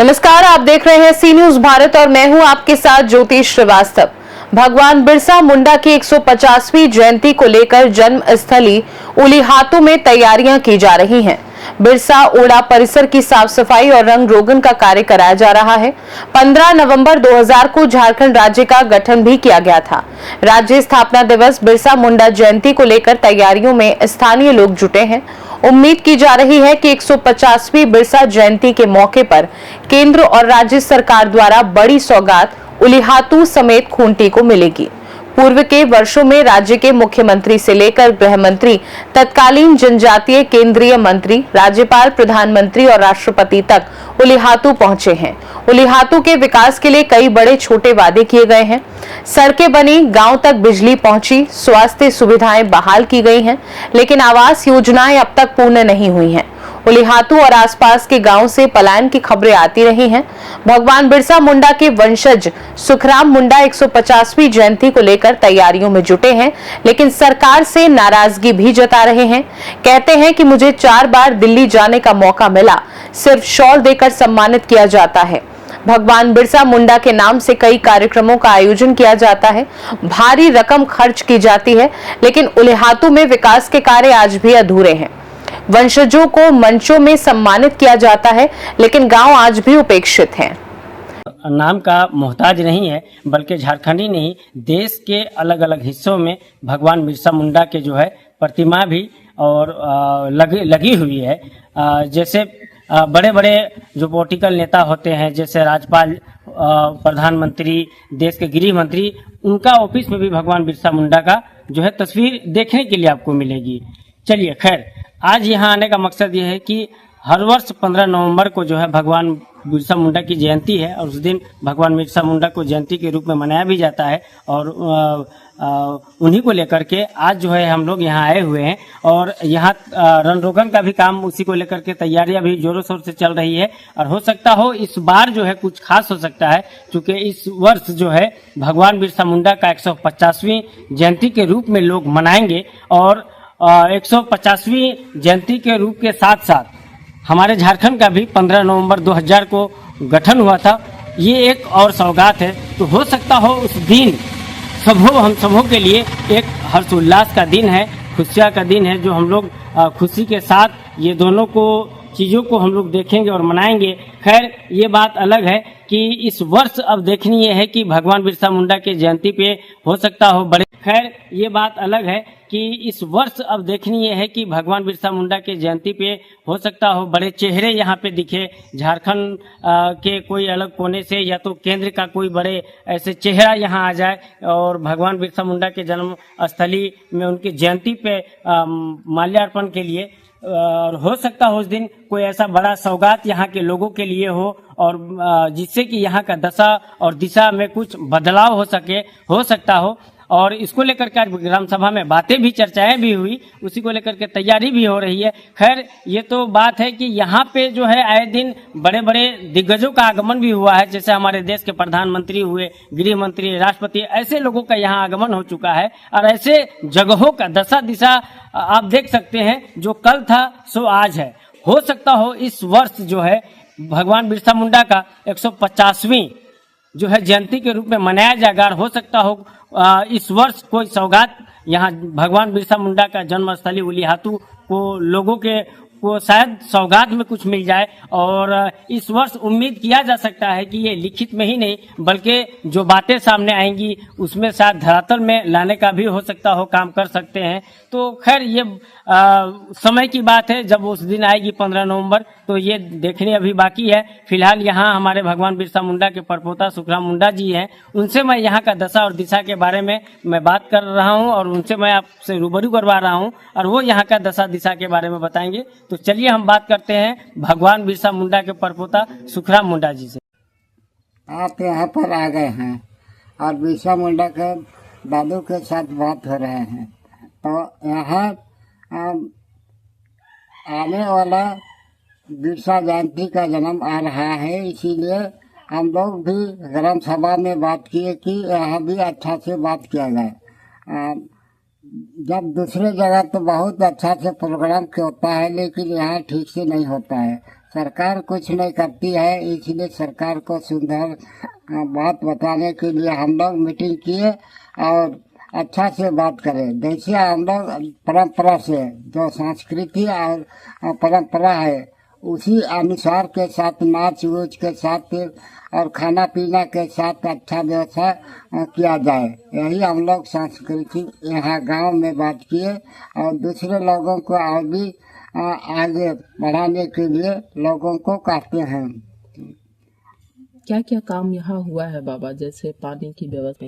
नमस्कार, आप देख रहे हैं सी न्यूज भारत और मैं हूं आपके साथ ज्योति श्रीवास्तव। भगवान बिरसा मुंडा की 150वीं जयंती को लेकर जन्म स्थली उलीहातू में तैयारियां की जा रही हैं। बिरसा ओड़ा परिसर की साफ सफाई और रंग रोगन का कार्य कराया जा रहा है। 15 नवंबर 2000 को झारखंड राज्य का गठन भी किया गया था। राज्य स्थापना दिवस बिरसा मुंडा जयंती को लेकर तैयारियों में स्थानीय लोग जुटे हैं। उम्मीद की जा रही है कि 150वीं बिरसा जयंती के मौके पर केंद्र और राज्य सरकार द्वारा बड़ी सौगात उलीहातू समेत खूंटी को मिलेगी। पूर्व के वर्षों में राज्य के मुख्यमंत्री से लेकर गृह मंत्री, तत्कालीन जनजातीय केंद्रीय मंत्री, राज्यपाल, प्रधानमंत्री और राष्ट्रपति तक उलीहातू पहुंचे हैं। उलीहातू के विकास के लिए कई बड़े छोटे वादे किए गए हैं। सड़कें बनी, गांव तक बिजली पहुंची, स्वास्थ्य सुविधाएं बहाल की गई हैं, लेकिन आवास योजनाएं अब तक पूर्ण नहीं हुई हैं। उलीहातू और आसपास के गांव से पलायन की खबरें आती रही हैं। भगवान बिरसा मुंडा के वंशज सुखराम मुंडा 150वीं जयंती को लेकर तैयारियों में जुटे हैं, लेकिन सरकार से नाराजगी भी जता रहे हैं। कहते हैं कि मुझे 4 बार दिल्ली जाने का मौका मिला, सिर्फ शॉल देकर सम्मानित किया जाता है। भगवान बिरसा मुंडा के नाम से कई कार्यक्रमों का आयोजन किया जाता है, भारी रकम खर्च की जाती है, लेकिन उलीहातू में विकास के कार्य आज भी अधूरे हैं। वंशजों को मंचों में सम्मानित किया जाता है, लेकिन गांव आज भी उपेक्षित हैं। नाम का मोहताज नहीं है, बल्कि झारखंड ही नहीं, देश के अलग अलग हिस्सों में भगवान बिरसा मुंडा के जो है प्रतिमा भी और लगी हुई है। जैसे बड़े बड़े जो पॉलिटिकल नेता होते हैं, जैसे राज्यपाल, प्रधानमंत्री, देश के गृह मंत्री, उनका ऑफिस में भी भगवान बिरसा मुंडा का जो है तस्वीर देखने के लिए आपको मिलेगी। चलिए, खैर, आज यहाँ आने का मकसद ये है कि हर वर्ष 15 नवंबर को जो है भगवान बिरसा मुंडा की जयंती है और उस दिन भगवान बिरसा मुंडा को जयंती के रूप में मनाया भी जाता है और उन्हीं को लेकर के आज जो है हम लोग यहाँ आए हुए हैं और यहाँ रन रोगन का भी काम उसी को लेकर के तैयारियां भी जोरों शोर से चल रही है। और हो सकता हो इस बार जो है कुछ खास हो सकता है, क्योंकि इस वर्ष जो है भगवान बिरसा मुंडा का 150वीं जयंती के रूप में लोग मनाएंगे और 150वीं जयंती के रूप के साथ साथ हमारे झारखंड का भी 15 नवंबर 2000 को गठन हुआ था। ये एक और सौगात है। तो हो सकता हो उस दिन हम सबों के लिए एक हर्षोल्लास का दिन है, खुशियाँ का दिन है, जो हम लोग खुशी के साथ ये दोनों को चीज़ों को हम लोग देखेंगे और मनाएंगे। खैर, ये बात अलग है कि इस वर्ष अब देखनी ये है कि भगवान बिरसा मुंडा के जयंती पे हो सकता हो बड़े खैर ये बात अलग है कि इस वर्ष अब देखनी ये है कि भगवान बिरसा मुंडा के जयंती पे हो सकता हो बड़े चेहरे यहाँ पे दिखे, झारखंड के कोई अलग कोने से या तो केंद्र का कोई बड़े ऐसे चेहरा यहाँ आ जाए और भगवान बिरसा मुंडा के जन्म स्थली में उनकी जयंती पे माल्यार्पण के लिए और हो सकता हो उस दिन कोई ऐसा बड़ा सौगात यहाँ के लोगों के लिए हो और जिससे कि यहाँ का दशा और दिशा में कुछ बदलाव हो सकता हो। और इसको लेकर के ग्राम सभा में बातें भी, चर्चाएं भी हुई, उसी को लेकर के तैयारी भी हो रही है। खैर, ये तो बात है कि यहाँ पे जो है आए दिन बड़े बड़े दिग्गजों का आगमन भी हुआ है, जैसे हमारे देश के प्रधानमंत्री हुए, गृह मंत्री, राष्ट्रपति, ऐसे लोगों का यहाँ आगमन हो चुका है। और ऐसे जगहों का दशा दिशा आप देख सकते हैं, जो कल था सो आज है। हो सकता हो इस वर्ष जो है भगवान बिरसा मुंडा का 150वीं जो है जयंती के रूप में मनाया जाएगा। हो सकता हो इस वर्ष कोई सौगात यहाँ भगवान बिरसा मुंडा का जन्मस्थली उलीहातू को लोगों को शायद सौगात में कुछ मिल जाए। और इस वर्ष उम्मीद किया जा सकता है कि ये लिखित में ही नहीं बल्कि जो बातें सामने आएंगी उसमें शायद धरातल में लाने का भी हो सकता हो, काम कर सकते हैं। तो खैर ये समय की बात है, जब उस दिन आएगी 15 नवंबर, तो ये देखने अभी बाकी है। फिलहाल यहाँ हमारे भगवान बिरसा मुंडा के परपोता सुखराम मुंडा जी हैं, उनसे मैं यहाँ का दशा और दिशा के बारे में मैं बात कर रहा हूँ और उनसे मैं आपसे रूबरू करवा रहा हूँ और वो यहाँ का दशा दिशा के बारे में बताएंगे। तो चलिए हम बात करते हैं भगवान बिरसा मुंडा के परपोता सुखराम मुंडा जी से। आप यहाँ पर आ गए हैं और बिरसा मुंडा के दादू के साथ बात हो रहे हैं, तो यहाँ आने वाला बिरसा जयंती का जन्म आ रहा है, इसीलिए हम लोग भी ग्राम सभा में बात किए कि यहाँ भी अच्छा से बात किया जाए। जब दूसरे जगह तो बहुत अच्छा से प्रोग्राम होता है, लेकिन यहाँ ठीक से नहीं होता है। सरकार कुछ नहीं करती है, इसलिए सरकार को सुंदर बात बताने के लिए हम लोग मीटिंग किए और अच्छा से बात करें। जैसे हम लोग परंपरा से जो संस्कृति और परंपरा है उसी अनुसार के साथ नाच वूच के साथ और खाना पीना के साथ अच्छा व्यवस्था किया जाए। यही हम लोग संस्कृति यहाँ गांव में बात किए और दूसरे लोगों को और भी आगे बढ़ाने के लिए लोगों को कहते हैं। क्या क्या काम यहाँ हुआ है बाबा, जैसे पानी की व्यवस्था?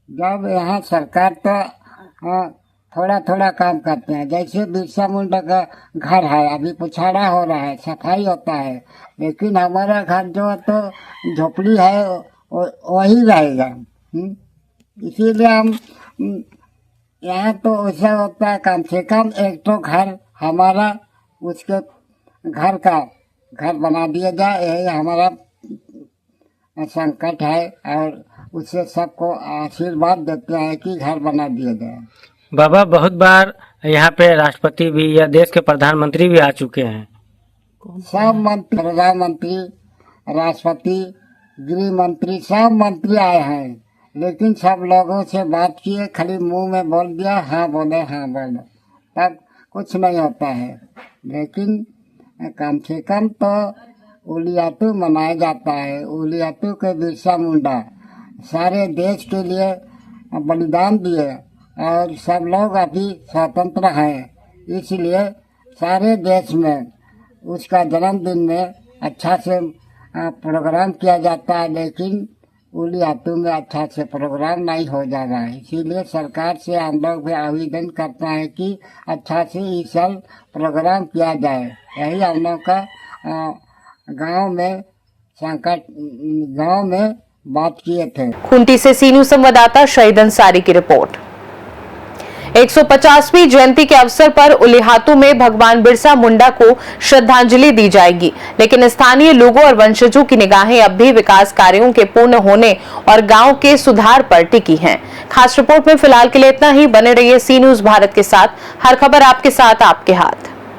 जब यहाँ सरकार तो थोड़ा थोड़ा काम करते हैं, जैसे बिरसा मुंडा का घर है, अभी पुछाड़ा हो रहा है, सफाई होता है, लेकिन हमारा घर जो तो झोपड़ी है वही रहेगा। इसीलिए हम यहाँ तो ऐसा होता है, कम से कम एक तो घर हमारा उसके घर का घर बना दिया जाए, यही हमारा संकट है और उससे सबको आशीर्वाद देते हैं कि घर बना दिया जाए। बाबा बहुत बार यहाँ पे राष्ट्रपति भी या देश के प्रधानमंत्री भी आ चुके हैं। सब मंत्री, प्रधानमंत्री, राष्ट्रपति, गृह मंत्री, सब मंत्री आए हैं, लेकिन सब लोगों से बात किए, खाली मुंह में बोल दिया हाँ बोले, तब कुछ नहीं होता है। लेकिन कम से कम तो उलियातू मनाया जाता है। उलियातू के बिरसा मुंडा सारे देश के लिए बलिदान दिए और सब लोग अभी स्वतंत्र हैं, इसलिए सारे देश में उसका जन्मदिन में अच्छा से प्रोग्राम किया जाता है, लेकिन उलियातू में अच्छा से प्रोग्राम नहीं हो जा रहा है। इसीलिए सरकार से हम लोग भी आवेदन करते हैं कि अच्छा से इस साल प्रोग्राम किया जाए। यही हम लोग का गांव में बात किए थे। खूंटी से सी न्यूज संवाददाता शहीद अंसारी की रिपोर्ट। 150वीं जयंती के अवसर पर उलिहातू में भगवान बिरसा मुंडा को श्रद्धांजलि दी जाएगी, लेकिन स्थानीय लोगों और वंशजों की निगाहें अब भी विकास कार्यों के पूर्ण होने और गांव के सुधार पर टिकी हैं। खास रिपोर्ट में फिलहाल के लिए इतना ही। बने रहिए सी न्यूज भारत के साथ। हर खबर आपके साथ, आपके हाथ।